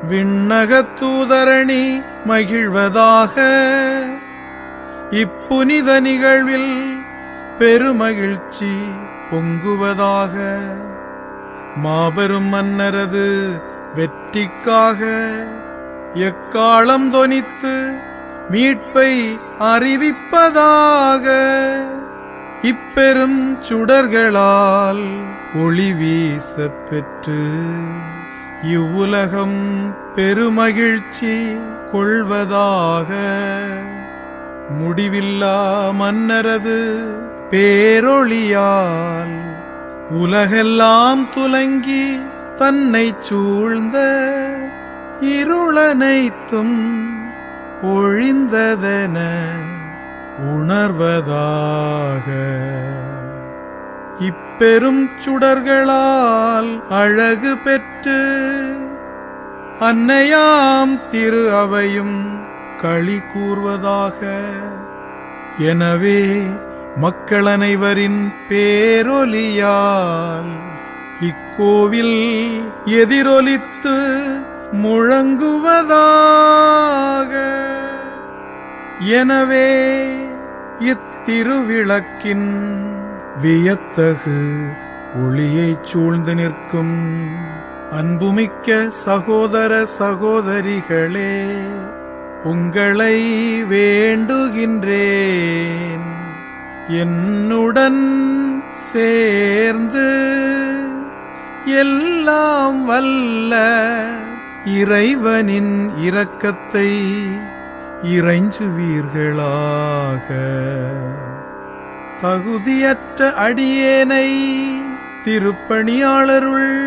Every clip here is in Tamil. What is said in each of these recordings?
விண்ணகத் தூதரணி மகிழ்வதாக. இப்புனித நிகழ்வில் பெருமகிழ்ச்சி பொங்குவதாக. மாபெரும் மன்னரது வெற்றிக்காக எக்காலம் தொனித்து மீட்பை அறிவிப்பதாக. இப்பெரும் சுடர்களால் ஒளி வீச பெற்று இவ்வுலகம் பெருமகிழ்ச்சி கொள்வதாக. முடிவில்லா மன்னரது பேரொளியால் உலகெல்லாம் துலங்கி தன்னை சூழ்ந்த இருளனைத்தும் ஒழிந்ததென உணர்வதாக. இப்பெரும் சுடர்களால் அழகு பெற்று அன்னையாம் திரு அவையும் களி கூர்வதாக. எனவே மக்கள் அனைவரின் பேரொலியால் இக்கோவில் எதிரொலித்து முழங்குவதாக. எனவே இத்திருவிளக்கின் வியத்தகு ஒளியைச் சூழ்ந்து நிற்கும் அன்புமிக்க சகோதர சகோதரிகளே, உங்களை வேண்டுகின்றேன், என்னுடன் சேர்ந்து எல்லாம் வல்ல இறைவனின் இரக்கத்தை இறைஞ்சுவீர்களாக. தகுதியற்ற அடியேனை திருப்பணியாளருள்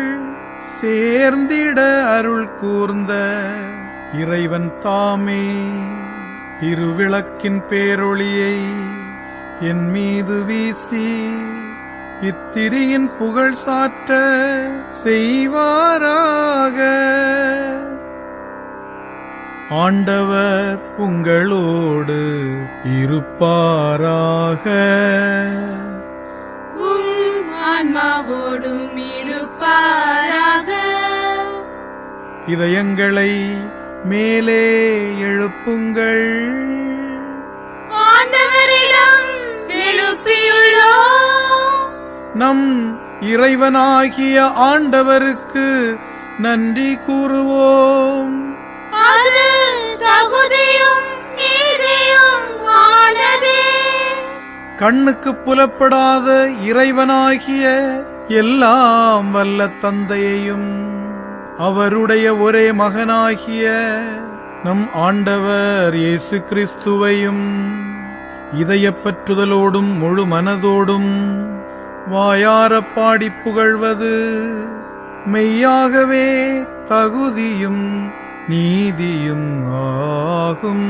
சேர்ந்திட அருள் கூர்ந்த இறைவன் தாமே திருவிளக்கின் பேரொளியை என் மீது வீசி இத்திரியின் புகழ் சாற்ற செய்வாராக. ஆண்டவர் உங்களோடு இருப்பாராக. ஆன்மாவோடும் இருப்பாராக. இதயங்களை மேலே எழுப்புங்கள். ஆண்டவரிடம் எழுப்பியுள்ளோம். நம் இறைவனாகிய ஆண்டவருக்கு நன்றி கூறுவோம். அது தகுதியும் நீதியும் ஆனதே. கண்ணுக்கு புலப்படாத இறைவனாகிய எல்லாம் வல்ல தந்தையையும் அவருடைய ஒரே மகனாகிய நம் ஆண்டவர் இயேசு கிறிஸ்துவையும் இதயப்பற்றுதலோடும் முழு மனதோடும் வாயார பாடி புகழ்வது மெய்யாகவே தகுதியும் நீதியும் ஆகும்.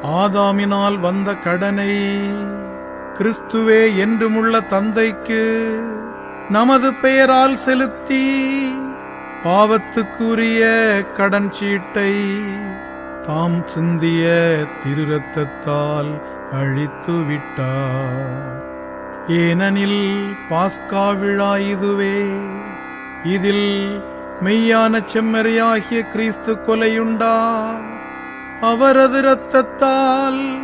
ஆதாமினால் வந்த கடனை கிறிஸ்துவே என்றுமுள்ள தந்தைக்கு நமது பெயரால் செலுத்தி பாவத்துக்குரிய கடன் சீட்டை தாம் சிந்திய திரு இரத்தத்தால் அழித்து விட்டார். ஏனெனில் பாஸ்கா விழா இதுவே. இதில் மெய்யான செம்மறியாகிய கிறிஸ்து கொலையுண்டார். அவரது இரத்தத்தால்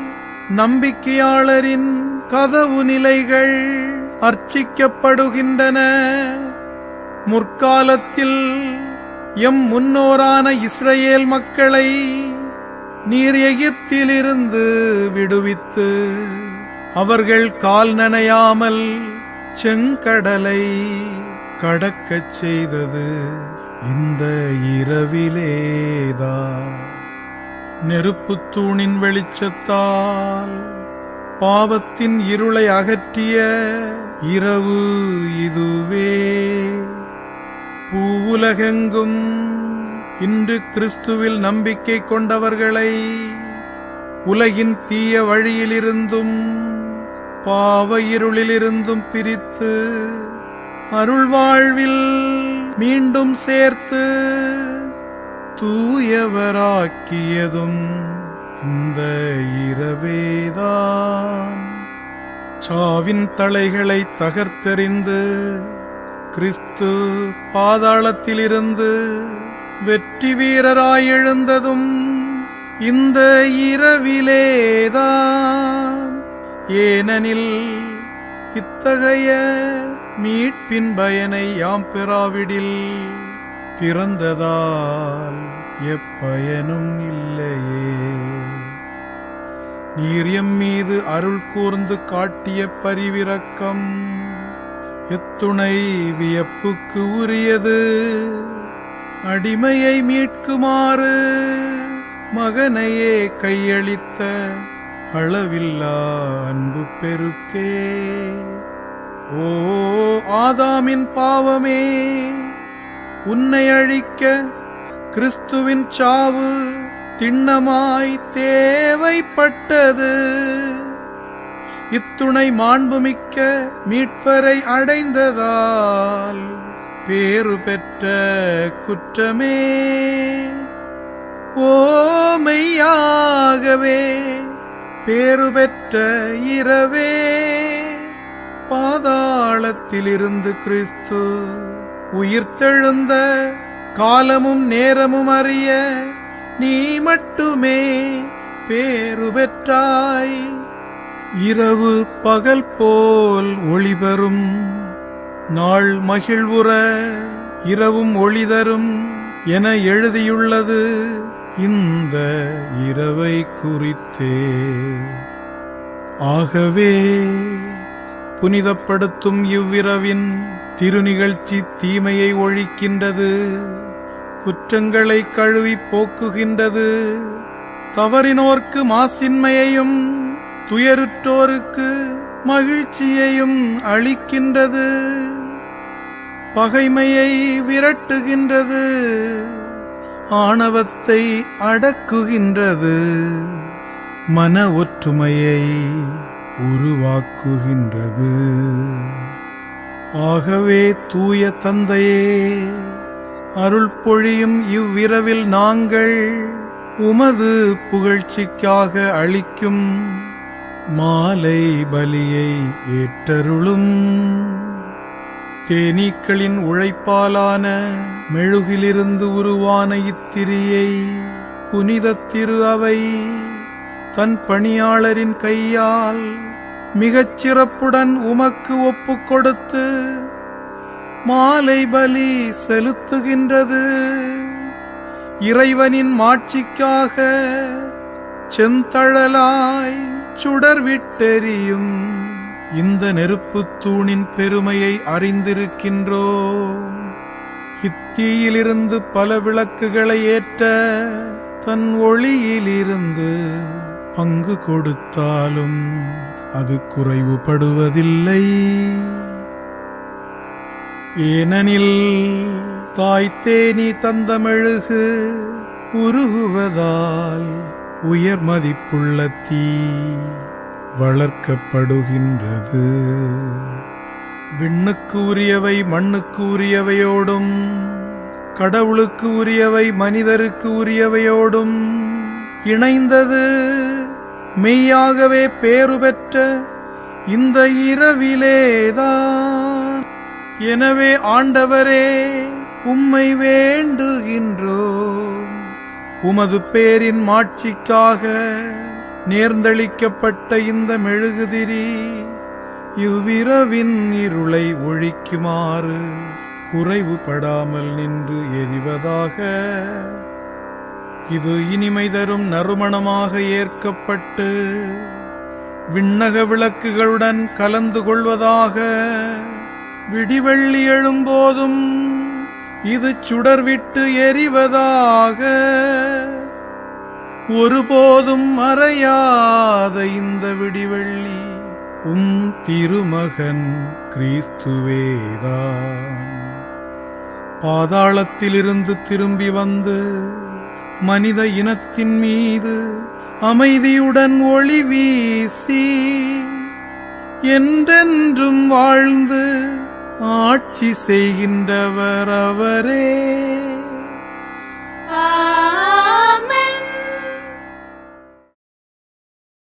நம்பிக்கையாளரின் கதவு நிலைகள் அர்ச்சிக்கப்படுகின்றன. முற்காலத்தில் எம் முன்னோரான இஸ்ரவேல் மக்களை நீர் எகிப்திலிருந்து விடுவித்து அவர்கள் கால் நனையாமல் செங்கடலை கடக்கச் செய்தது இந்த இரவிலேதான். நெருப்புத் தூணின் வெளிச்சத்தால் பாவத்தின் இருளை அகற்றிய இரவு இதுவே. பூவுலகெங்கும் இன்று கிறிஸ்துவில் நம்பிக்கை கொண்டவர்களை உலகின் தீய வழியிலிருந்தும் பாவ இருளிலிருந்தும் பிரித்து அருள் வாழ்வில் மீண்டும் சேர்த்து தூயவராக்கியதும் இந்த இரவேதான். சாவின் தலைகளை தகர்த்தெறிந்து கிறிஸ்து பாதாளத்திலிருந்து வெற்றி வீரராய் எழுந்ததும் இந்த இரவிலேதான். ஏனெனில் இத்தகைய மீட்பின் பயனை யாம் பெறாவிடில் பிறந்ததால் எப்பயனும் இல்லையே. நீர் எம் மீது அருள் கூர்ந்து காட்டிய பரிவிரக்கம் எத்துணை வியப்புக்கு உரியது. அடிமையை மீட்குமாறு மகனையே கையளித்த அளவில்லா அன்பு பெருக்கே. ஓ ஆதாமின் பாவமே, உன்னை அழிக்க கிறிஸ்துவின் சாவு திண்ணமாய் தேவைப்பட்டது. இத்துணை மாண்புமிக்க மீட்பரை அடைந்ததால் பேறு பெற்ற குற்றமே. ஓ மெய்யாகவே பேறு பெற்ற இரவே, பாதாளத்திலிருந்து கிறிஸ்து உயிர்த்தெழுந்த காலமும் நேரமும் அறிய நீ மட்டுமே பேறு பெற்றாய். இரவு பகல் போல் ஒளிபெறும் நாள் மகிழ்வுற இரவும் ஒளிதரும் என எழுதியுள்ளது இந்த இரவை குறித்தே. ஆகவே புனிதப்படுத்தும் இவ்விரவின் திருநிகழ்ச்சி தீமையை ஒழிக்கின்றது, குற்றங்களை கழுவி போக்குகின்றது, தவறினோர்க்கு மாசின்மையையும் துயருற்றோருக்கு மகிழ்ச்சியையும் அளிக்கின்றது, பகைமையை விரட்டுகின்றது, ஆணவத்தை அடக்குகின்றது, மன ஒற்றுமையை உருவாக்குகின்றது. ஆகவே தூய தந்தையே, அருள் பொழியும் இவ்விரவில் நாங்கள் உமது புகழ்ச்சிக்காக அளிக்கும் மாலை பலியை ஏற்றருளும். தேனீக்களின் உழைப்பாலான மெழுகிலிருந்து உருவான இத்திரியை புனித திரு அவை தன் பணியாளரின் கையால் மிகச் சிறப்புடன் உமக்கு ஒப்புக் கொடுத்து மாலை பலி செலுத்துகின்றது. இறைவனின் மாட்சிக்காக செந்தழலாய் சுடர் விட்டெறியும் இந்த நெருப்புத் தூணின் பெருமையை அறிந்திருக்கின்றோம். இத்தீயிலிருந்து பல விளக்குகளை ஏற்ற தன் ஒளியிலிருந்து பங்கு கொடுத்தாலும் அது குறைவுபடுவதில்லை. ஏனெனில் தாய்த்தேனி தந்த மெழுகு உருகுவதால் உயர் மதிப்புள்ள தீ வளர்க்கப்படுகின்றது. விண்ணுக்கு உரியவை மண்ணுக்கு உரியவையோடும் கடவுளுக்கு உரியவை மனிதருக்கு உரியவையோடும் இணைந்தது. மெய்யாகவே பேறு பெற்ற இந்த இரவிலேதான். எனவே ஆண்டவரே, உம்மை வேண்டுகின்றோம். உமது பேரின் மாட்சிக்காக நேர்ந்தளிக்கப்பட்ட இந்த மெழுகுதிரி இவ்விரவின் இருளை ஒழிக்குமாறு குறைவுபடாமல் நின்று எரிவதாக. இது இனிமை தரும் நறுமணமாக ஏற்கப்பட்டு விண்ணக விளக்குகளுடன் கலந்து கொள்வதாக. விடிவெள்ளி எழும்போதும் இது சுடர்விட்டு எரிவதாக. ஒருபோதும் மறையாத இந்த விடிவெள்ளி உம் திருமகன் கிறிஸ்துவேதான். பாதாளத்திலிருந்து திரும்பி வந்து மனித இனத்தின் மீது அமைதியுடன் ஒளி வீசி என்றென்றும் வாழ்ந்து ஆட்சி செய்கின்றவர் அவரே.